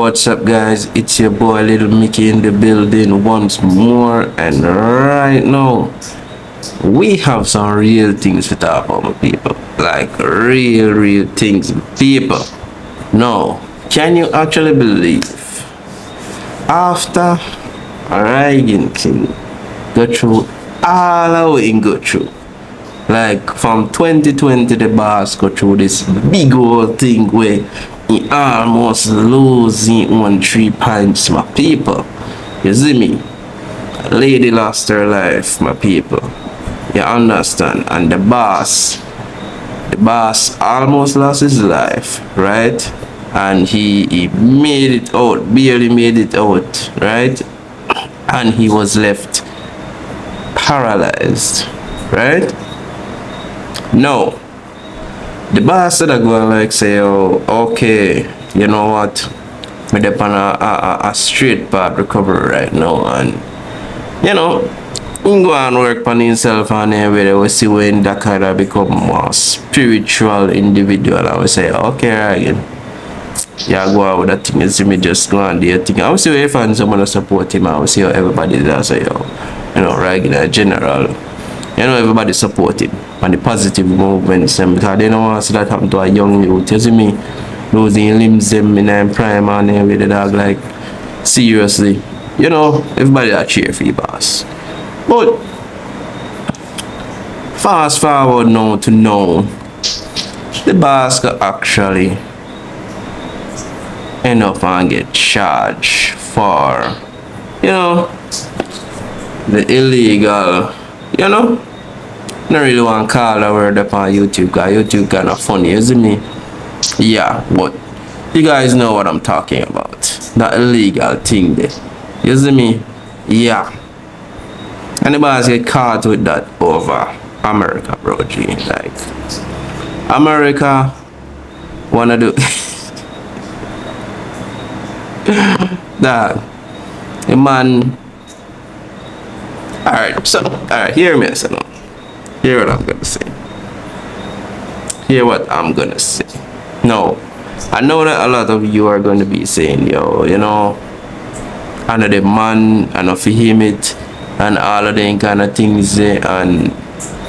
What's up, guys? It's your boy Little Mickey in the building once more, and right now we have some real things to talk about, my people. Like real things, people. No, can you actually believe after Rygin King go through all our in go through? Like from 2020, the boss go through this big old thing where he almost losing on 3 points, my people. You see me? A lady lost her life, my people. You understand? And the boss almost lost his life, right? And he made it out, barely made it out, right? And he was left paralyzed, right? No. The boss said I go like say, oh, okay, you know what? I'm on a straight path recovery right now, and you know, he go and work on himself and everywhere. We see when that kind of become more spiritual individual. I will say, okay, Rygin, yeah, go out with that thing. You see me just go and do your thing. I will see if I find someone to support him. I will see how everybody does. Say, yo, you know, Rygin in general. You know, everybody support him and the positive movements, and because they don't want to see that happen to a young youth. You see me losing limbs them in their prime and with the dog, like seriously. You know, everybody that cheer for you, boss. But fast forward now to know the boss could actually end up and get charged for, you know, the illegal, you know. Not really want to call the word up on YouTube because YouTube kind of funny, you see me? Yeah, but you guys know what I'm talking about. That illegal thing there. You see me? Yeah. And the boys get caught with that over America, bro. G. Like, America wanna do that. A man. Alright, hear me, son. Hear what I'm gonna say. Hear what I'm gonna say. No, I know that a lot of you are going to be saying, yo, you know, I know the man, I know for him it, and all of them kind of things, and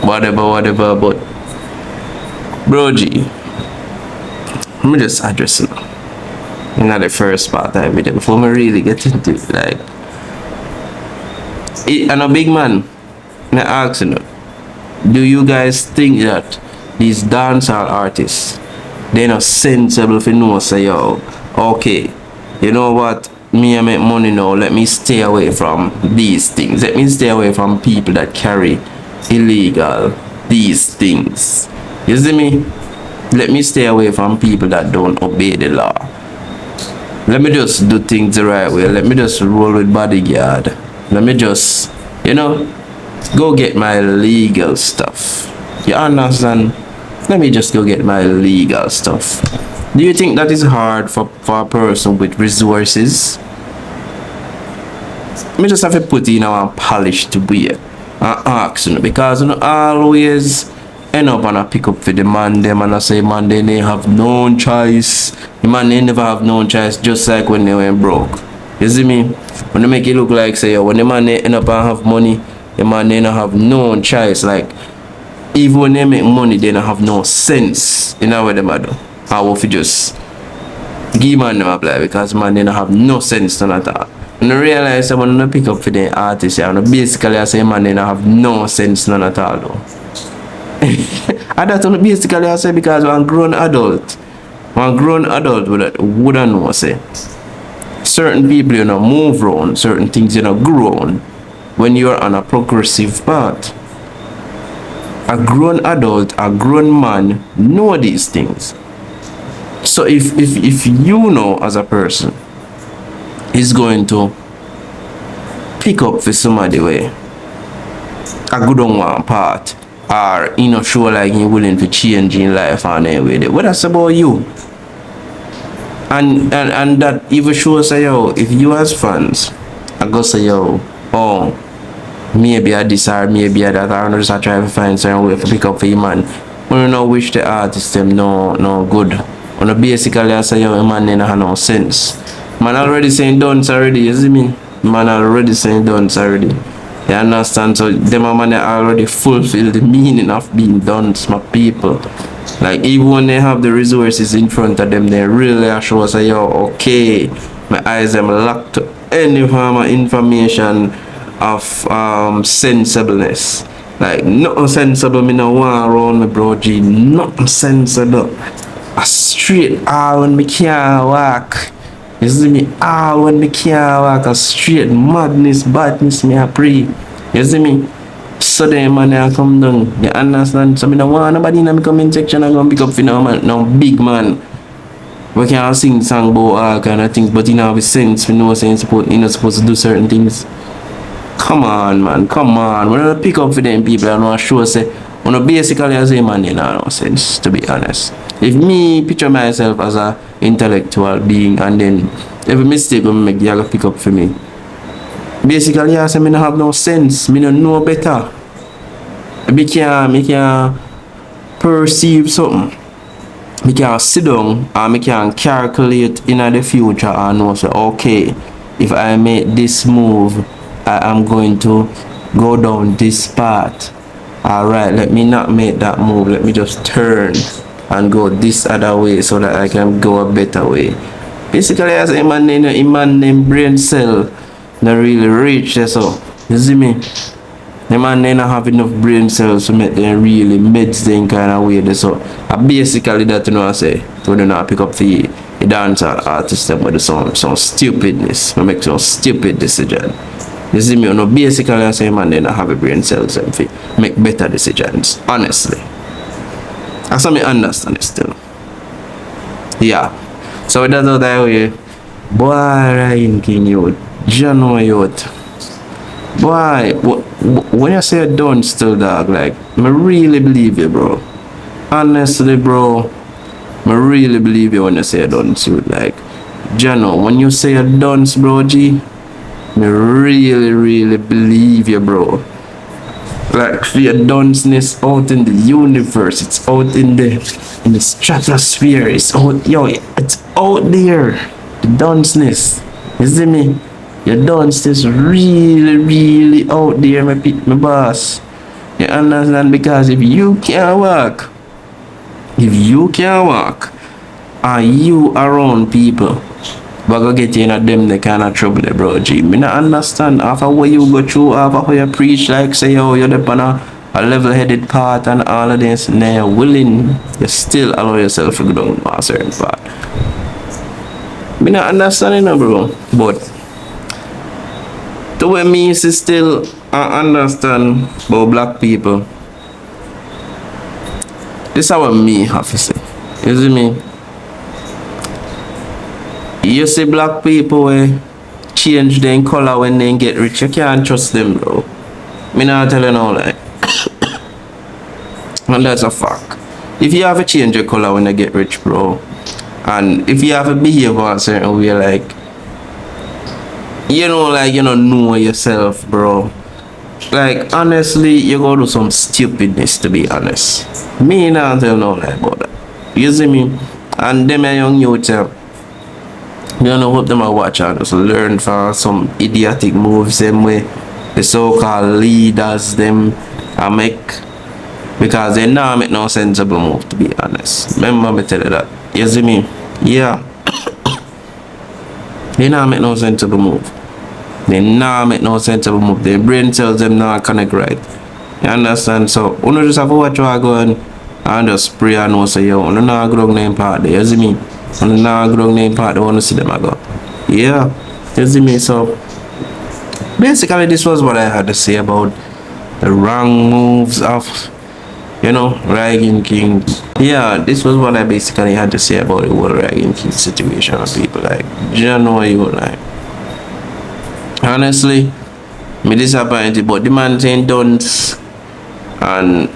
whatever, but, bro, G, let me just address it now. You know, the first part of the video, before me really get into it, like, I'm a big man, and I ask you, do you guys think that these dancehall artists, they're not sensible for no say, yo, okay, you know what, me I make money now, let me stay away from these things, let me stay away from people that carry illegal these things, you see me? Let me stay away from people that don't obey the law. Let me just do things the right way. Let me just roll with bodyguard. Let me just, you know, go get my legal stuff. You understand? Let me just go get my legal stuff. Do you think that is hard for a person with resources? Me just have to put in our polish to wear and ask, you know, because you know, always end up on a pick up for the man them, and I say man they have no choice. The man they never have no choice, just like when they went broke. You see me? When they make it look like say, when the man they end up and have money, the man they don't have no choice. Like even when they make money, they don't have no sense in how they do. How if you just give man them apply, because man they don't have no sense none at all. And I realize that when I pick up for the artists, and basically I say man they don't have no sense none at all though. And that's basically I say, because one grown adult wouldn't know say certain people, you know, move around, certain things, you know, grow on when you're on a progressive path. A grown adult, a grown man know these things. So if you know as a person is going to pick up for somebody way a good on one part, or you know, show like you're willing to change in life and anyway, what that's about you. And that even shows say, yo, if you as fans I go say, yo, oh, maybe I this or maybe I that, or just I try to find some way to pick up for you, man. When you know wish the artist them no good. On the basically I say, yo, man, they don't have no sense. Man already saying dance already, you see me? Man already saying dance already. You understand? So them a man already fulfill the meaning of being dance, my people. Like even when they have the resources in front of them, they really are sure say, yo, okay, my eyes am locked to any form of information of sensibleness. Like nothing sensible me no want around me, bro G. Nothing sensible. I straight all when me can't walk. You see me all when me can't walk, a straight madness, badness me a pray. You see me? So then man I come down. You understand? So me don't want nobody in my comment section and gonna pick up for no man, no big man. We can sing song about all kind of things, but you know with sense, we know saying you're not supposed to do certain things. Come on man, come on. We're gonna pick up for them people and want to show say basically as a man, you know, no sense, to be honest. If me picture myself as a intellectual being and then every mistake I make, you gotta pick up for me. Basically, I say me don't have no sense, me don't know better. Me can perceive something. Me can sit down and me can calculate in the future and know say, okay, if I make this move, I am going to go down this path. Alright, let me not make that move, let me just turn and go this other way so that I can go a better way. Basically, as a man named brain cell not really reach so. You see me? The man they not have enough brain cells to make them really meds them kind of way so. Basically that you know I say to do not pick up the dancer artist them with some stupidness. We make some stupid decision. You see me? You know, basically I say man they not have a brain cells and make better decisions. Honestly. That's what I understand it still. Yeah. So that's how that way. Boy, Ryan King youth. Jano youth. Boy, when you say done still dog, like I really believe you, bro. Honestly, bro. I really believe you when you say done too. Like, Jano, when you say done, bro G, I really believe you, bro. Like for your dunceness out in the universe, it's out in the stratosphere, it's out, yo, it's out there. The dunceness, you see me? Your dunceness really out there, my boss. You understand? Because if you can't walk, and you around people, but go get you in a them the kind of trouble, bro G. Me not understand after what you go through, after how you preach, like say yo, you're the on a level-headed part and all of this, and you're willing, you still allow yourself to go down a certain part. Me not understand it, bro. But the way me is still understand about black people. This is how me have to say. You see me? You see black people change their color when they get rich. You can't trust them, bro. Me not tell you no lie. And that's a fact. If you have to change your color when you get rich, bro, and if you have to behave a certain way, like you don't know yourself, bro. Like honestly, you go do some stupidness, to be honest. Me not tell no lie about that. You see me? And them a young youth, you know, hope them a watch and just learn from some idiotic moves them way the so-called leaders them I make, because they now make no sensible move, to be honest. Remember me tell you that. You see me? Yeah. They now make no sensible move. They now make no sensible move. Their brain cells them now connect right. You understand? So you just have to watch what I go and just spray and know say yo, you not go name part there, you see me? And now I go name part, I want to see them I go. Yeah, you see me? So basically this was what I had to say about the wrong moves of, you know, Rygin King. Yeah, this was what I basically had to say about the whole Rygin King situation of people like, you know, you like. Honestly, me disappointed, but the man saying don't, and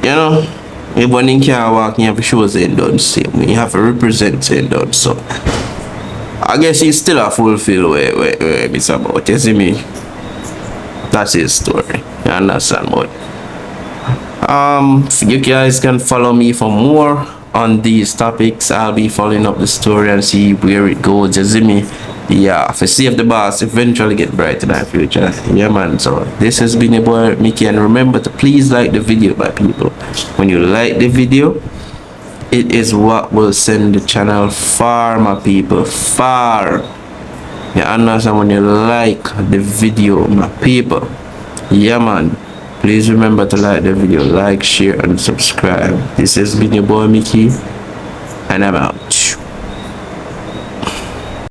you know, everyone in can't walk, you have to show saying don't say. You have to represent saying don't. So I guess he's still a fulfill where it's about. You see me? That's his story. You understand? But you guys can follow me for more on these topics. I'll be following up the story and see where it goes. You see me? Yeah, to see if the boss eventually get bright in our future. Yeah, man. So this has been your boy Mickey, and remember to please like the video, my people. When you like the video, it is what will send the channel far, my people, far. You understand? When you like the video, my people. Yeah, man. Please remember to like the video, like, share, and subscribe. This has been your boy Mickey, and I'm out.